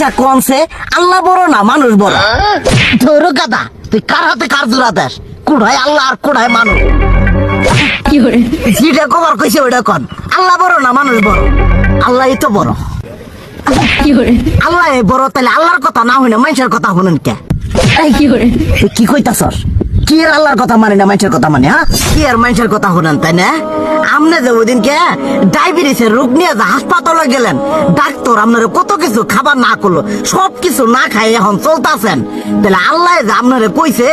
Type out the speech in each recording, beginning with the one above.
আচ্ছা কোনছে আল্লাহ বড় না মানুষ বড়? তোর গাদা তুই কার হাতে কার জোড়া দেশ? কুড়াই আল্লাহ আর কুড়াই মানুষ। যেটা কবার কইছে ওইটা কন। আল্লাহ বড় না মানুষ বড়? আল্লাহই তো বড়। আল্লাহ বড় তাহলে আল্লাহর কথা না হইনা মানুষের কথা শুনেন কে? তুই কি কইতাছস? কি এর আল্লাহর কথা মানে না মানুষের কথা মানে? হ্যাঁ কি আর মানুষের কথা শুনেন তাই না? আমনে যে ওইদিনকে ডায়াবেটিসের রোগ নিয়ে যে হাসপাতালে গেলেন, ডাক্তার আপনার কত কিছু খাবার না করলো, সব কিছু না খাই এখন চলতেছেন, তাহলে আল্লাহ যে আপনারে কইছে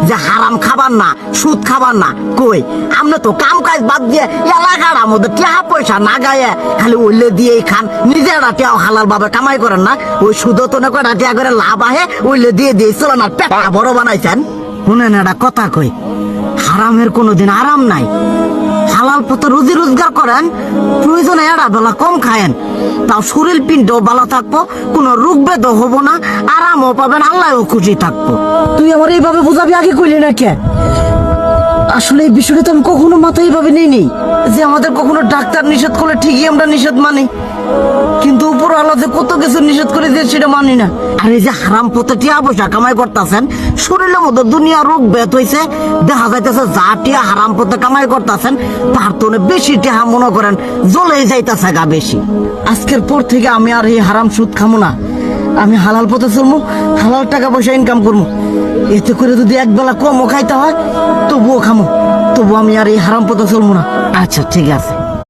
যে হারাম খাবার না, সুদ খাবার না, কই আপনি তো কাম কাজ বাদ দিয়ে এলাকার মধ্যে টাকা পয়সা না গায়ে খালি ওইলে দিয়েই খান, নিজেরা টিয়াও হালাল ভাবে কামাই করেন না, ওই সুদ তো না কয়টা টিয়া করে লাভ আহে ওইলে দিয়ে দিয়ে চলেন আর পেট বড় বানাইছেন। শুনেন একটা কথা কই, হারামের কোনোদিন আরাম নাই। হালাল পথে রুজি রোজগার করেন, প্রয়োজনে এরা বেলা কম খায়েন, তাও শরীর পিণ্ডও ভালো থাকবো, কোনো রোগ বেদও হবো না, আরামও পাবেন, আল্লাহও খুশি থাকবো। তুই আমার এইভাবে বুঝাবি আগে কইলি না কে? আসলে এই বিষয়টা তো আমি কখনো মাথায় এইভাবে নেই যে আমাদের কখনো ডাক্তার নিষেধ করলে ঠিকই আমরা নিষেধ মানি, কিন্তু উপর আল্লাহ যে কত কিছু নিষেধ করে দিয়ে সেটা মানি না। আর এই যে হারাম পথে টিয়া পয়সা কামাই করতেছেন, শরীরের মধ্যে দুনিয়া রোগ বেত হয়েছে, দেখা যাইতেছে যা টিয়া হারাম পথে কামাই করতেছেন তার তো বেশি টিয়া মনে করেন জ্বলে যাইতেছে গা বেশি। আজকের পর থেকে আমি আর এই হারাম সুদ খামো না, আমি হালাল পথে চলবো, হালাল টাকা পয়সা ইনকাম করবো। এতে করে যদি একবেলা কমও খাইতে হয় তবুও খামো, তবু আমি আর এই হারাম পথে চলবো না। আচ্ছা ঠিক আছে।